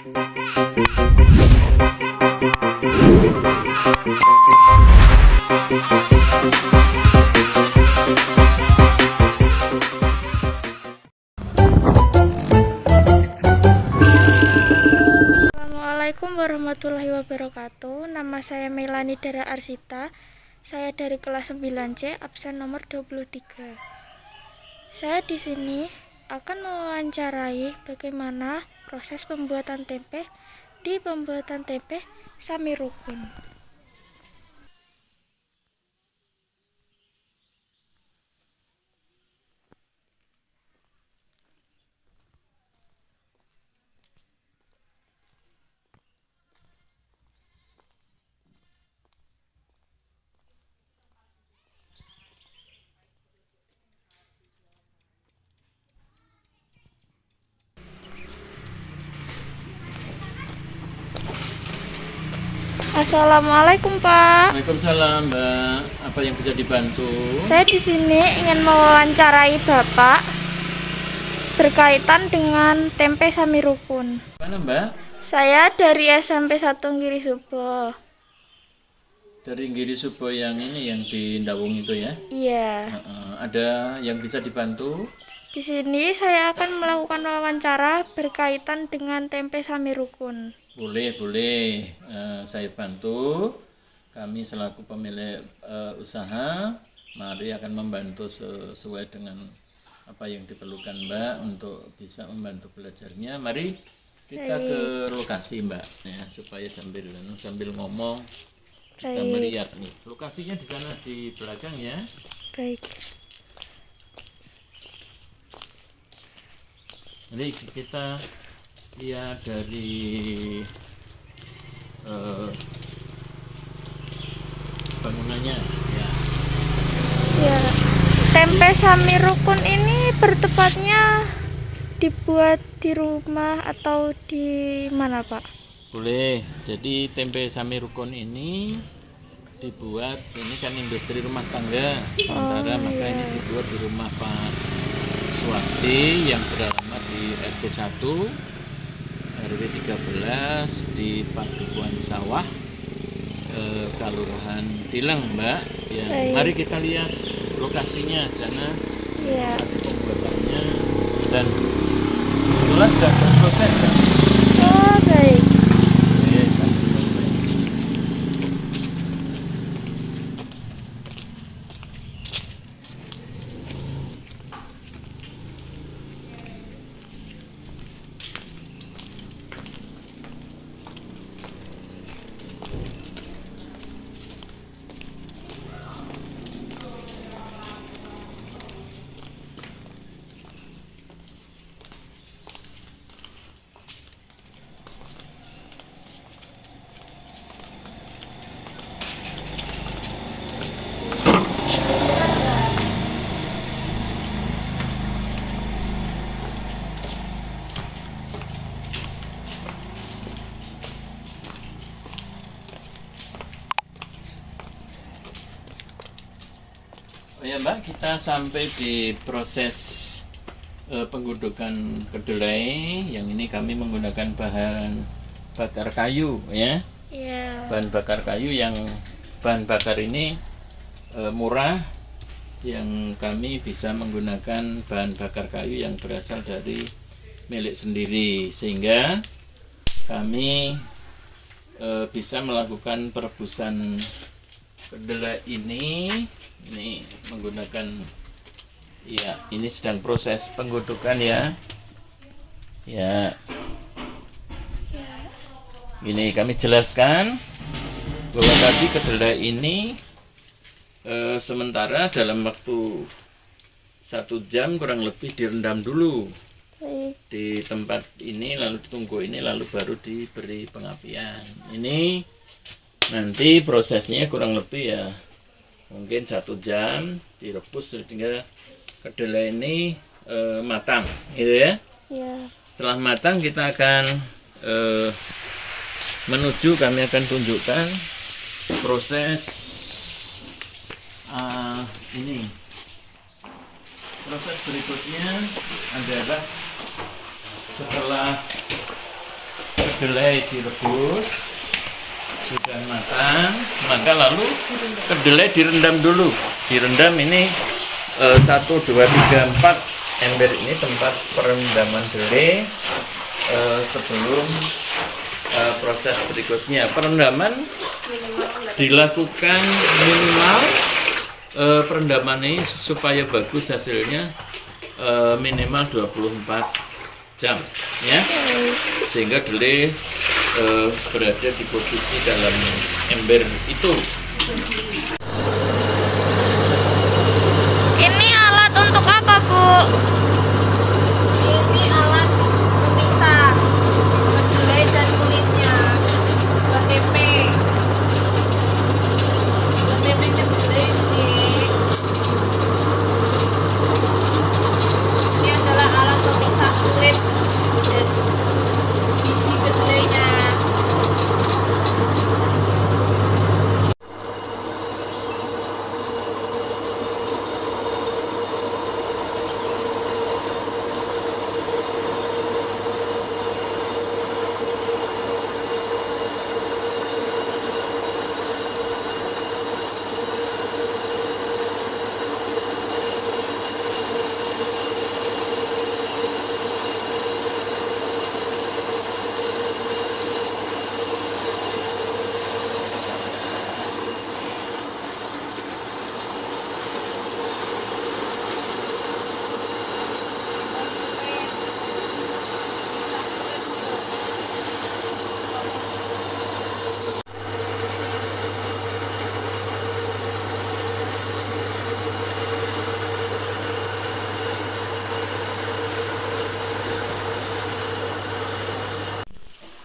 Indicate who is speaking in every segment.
Speaker 1: Assalamualaikum warahmatullahi wabarakatuh. Nama saya Melani Dara Arsita. Saya dari kelas 9C, absen nomor 23. Saya di sini akan mewawancarai bagaimana proses pembuatan tempe di pembuatan tempe Sami Rukun. Assalamualaikum, Pak.
Speaker 2: Waalaikumsalam, Mbak. Apa yang bisa dibantu?
Speaker 1: Saya di sini ingin mewawancarai Bapak berkaitan dengan tempe Sami Rukun.
Speaker 2: Mana, Mbak?
Speaker 1: Saya dari SMP 1 Giri Subo.
Speaker 2: Dari Giri Subo yang ini, yang di Ndawung itu ya?
Speaker 1: Iya.
Speaker 2: Ada yang bisa dibantu?
Speaker 1: Di sini saya akan melakukan wawancara berkaitan dengan tempe Sami Rukun.
Speaker 2: Boleh. Saya bantu. Kami selaku pemilik usaha, mari akan membantu sesuai dengan apa yang diperlukan, Mbak, untuk bisa membantu belajarnya. Mari kita ke lokasi, Mbak, ya, supaya sambil ngomong kita melihat nih. Lokasinya di sana di belakang ya.
Speaker 1: Baik.
Speaker 2: Jadi kita lihat dari bangunannya ya.
Speaker 1: Ya, tempe Sami Rukun ini bertepatnya dibuat di rumah atau di mana, Pak?
Speaker 2: Boleh. Jadi tempe Sami Rukun ini dibuat, ini kan industri rumah tangga sementara, maka ini dibuat di rumah Pak Suwati yang beralamat di RT 1 RW 13 di Padukuhan Sawah, Kelurahan Tilang, Mbak. Ya, mari kita lihat lokasinya sana, lokasi pembuatannya, dan kebetulan sudah berproses kan?
Speaker 1: Oh, baik.
Speaker 2: Oh ya, Mbak, kita sampai di proses penggodokan kedelai. Yang ini kami menggunakan bahan bakar kayu ya.
Speaker 1: Iya.
Speaker 2: Bahan bakar kayu, yang bahan bakar ini murah, yang kami bisa menggunakan bahan bakar kayu yang berasal dari milik sendiri, sehingga kami bisa melakukan perebusan kedelai ini menggunakan, ya, ini sedang proses penggodokan ya. Ini kami jelaskan bahwa tadi kedelai ini sementara dalam waktu 1 jam kurang lebih direndam dulu di tempat ini, lalu ditunggu ini, lalu baru diberi pengapian. Ini nanti prosesnya kurang lebih ya mungkin 1 jam direbus sehingga kedelai ini matang, gitu ya. Setelah matang kita akan kami akan tunjukkan proses ini. Proses berikutnya adalah setelah kedelai direbus sudah matang, maka lalu kedelai direndam dulu. Direndam ini 1, 2, 3, 4 ember ini tempat perendaman kedelai sebelum proses berikutnya. Perendaman dilakukan minimal perendaman ini supaya bagus hasilnya minimal 24 jam ya, sehingga kedelai berada di posisi dalam ember itu.
Speaker 1: Ini alat untuk apa, Bu?
Speaker 3: Ini alat pemisah kedelai dan kulitnya buat tempe. Buat tempe kedelai ini adalah alat pemisah kulit dan biji kedelainya.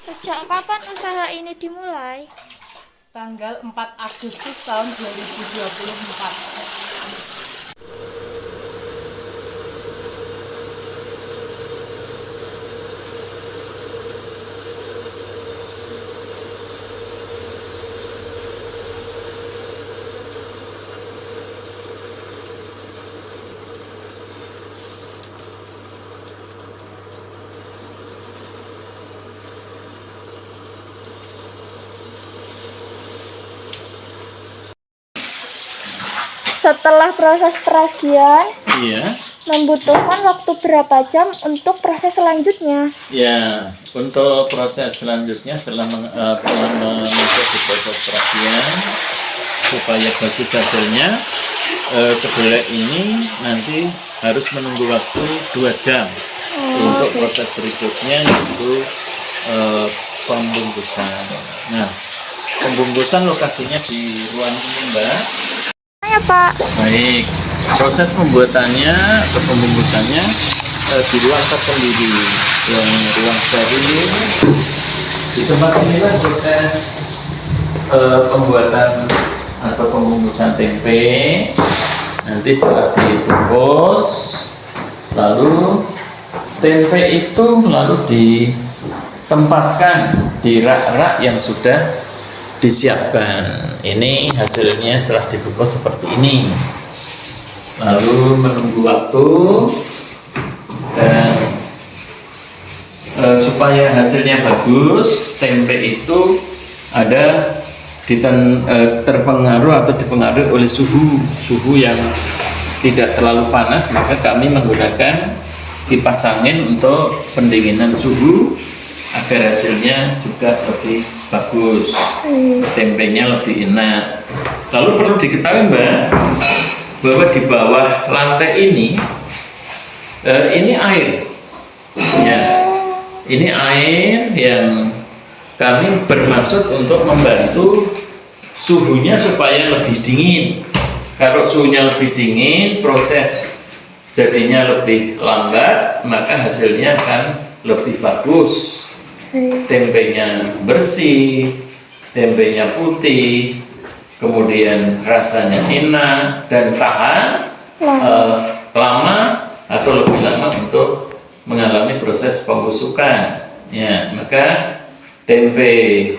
Speaker 1: Sejak kapan usaha ini dimulai?
Speaker 3: Tanggal 4 Agustus tahun 2024.
Speaker 1: Setelah proses peragian,
Speaker 2: Iya.
Speaker 1: membutuhkan waktu berapa jam untuk proses selanjutnya?
Speaker 2: Ya, untuk proses selanjutnya setelah mengikuti proses peragian supaya bagus hasilnya, kedelai ini nanti harus menunggu waktu 2 jam untuk proses berikutnya, yaitu pembungkusan. Nah, pembungkusan lokasinya di ruang ini, Mbak.
Speaker 1: Ya, Pak.
Speaker 2: Baik, proses pembuatannya atau pembungkusannya di ruang tersendiri, ruang steril. Di tempat inilah proses pembuatan atau pembungkusan tempe. Nanti setelah dibungkus, lalu tempe itu lalu ditempatkan di rak-rak yang sudah disiapkan. Ini hasilnya setelah dibungkus seperti ini. Lalu menunggu waktu dan supaya hasilnya bagus, tempe itu ada terpengaruh atau dipengaruhi oleh suhu yang tidak terlalu panas, maka kami menggunakan kipas angin untuk pendinginan suhu agar hasilnya juga lebih bagus, tempenya lebih enak. Lalu perlu diketahui, Mbak, bahwa di bawah lantai ini air, ya, ini air yang kami bermaksud untuk membantu suhunya supaya lebih dingin. Kalau suhunya lebih dingin, proses jadinya lebih lambat, maka hasilnya akan lebih bagus. Tempenya bersih, tempenya putih, kemudian rasanya enak dan tahan lama atau lebih lama untuk mengalami proses pembusukan. Ya, maka tempe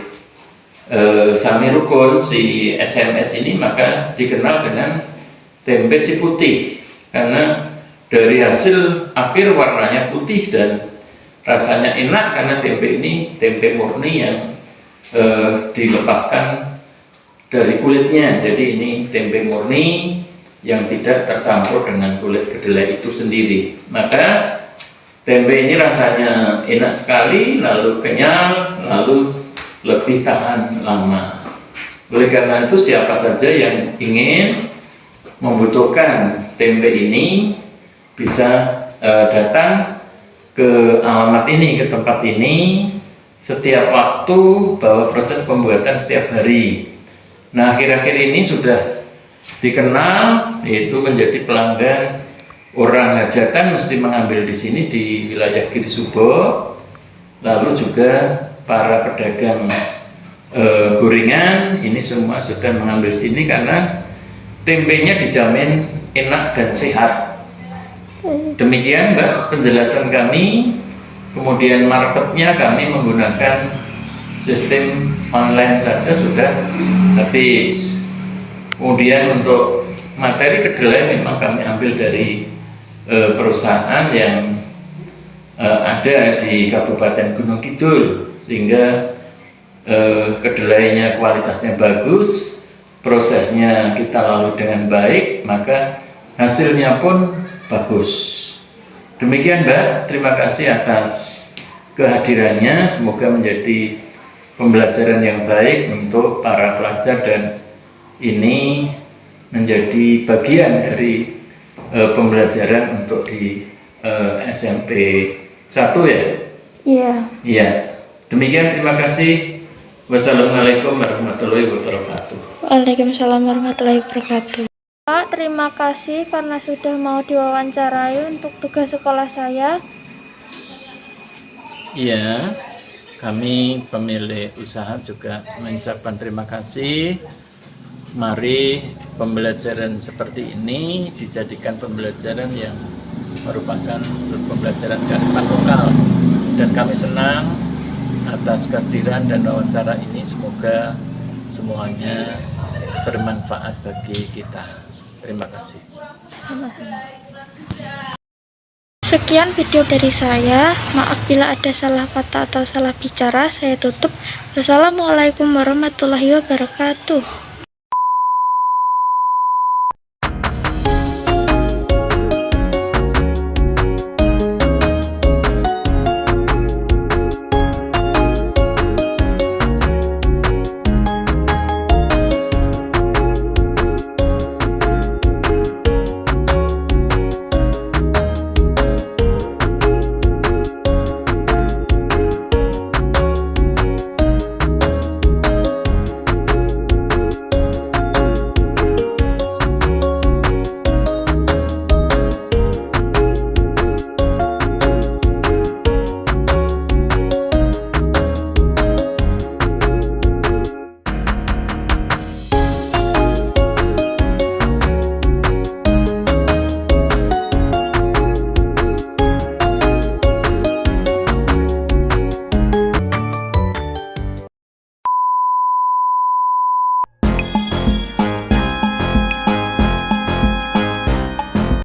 Speaker 2: Sami Rukun si SMS ini maka dikenal dengan tempe si putih, karena dari hasil akhir warnanya putih dan rasanya enak karena tempe ini tempe murni yang dilepaskan dari kulitnya. Jadi ini tempe murni yang tidak tercampur dengan kulit kedelai itu sendiri. Maka tempe ini rasanya enak sekali, lalu kenyal, lalu lebih tahan lama. Oleh karena itu siapa saja yang ingin membutuhkan tempe ini bisa datang ke alamat ini, ke tempat ini setiap waktu, bahwa proses pembuatan setiap hari. Nah, akhir-akhir ini sudah dikenal, yaitu menjadi pelanggan. Orang hajatan mesti mengambil di sini di wilayah Giri Subo, lalu juga para pedagang gorengan ini semua sudah mengambil sini karena tempenya dijamin enak dan sehat. Demikian Mbak penjelasan kami. Kemudian marketnya kami menggunakan sistem online saja sudah habis. Kemudian untuk materi kedelai memang kami ambil dari perusahaan yang ada di Kabupaten Gunung Kidul, sehingga kedelainya kualitasnya bagus, prosesnya kita lalui dengan baik, maka hasilnya pun bagus. Demikian Mbak, terima kasih atas kehadirannya. Semoga menjadi pembelajaran yang baik untuk para pelajar dan ini menjadi bagian dari pembelajaran untuk di SMP 1 ya?
Speaker 1: Iya.
Speaker 2: Iya. Demikian, terima kasih. Wassalamualaikum warahmatullahi wabarakatuh.
Speaker 1: Waalaikumsalam warahmatullahi wabarakatuh. Pak, terima kasih karena sudah mau diwawancarai untuk tugas sekolah saya.
Speaker 2: Iya, kami pemilik usaha juga mengucapkan terima kasih. Mari pembelajaran seperti ini dijadikan pembelajaran yang merupakan pembelajaran kearifan lokal, dan kami senang atas kehadiran dan wawancara ini. Semoga semuanya bermanfaat bagi kita. Terima kasih.
Speaker 1: Sekian video dari saya. Maaf bila ada salah kata atau salah bicara. Saya tutup. Wassalamualaikum warahmatullahi wabarakatuh.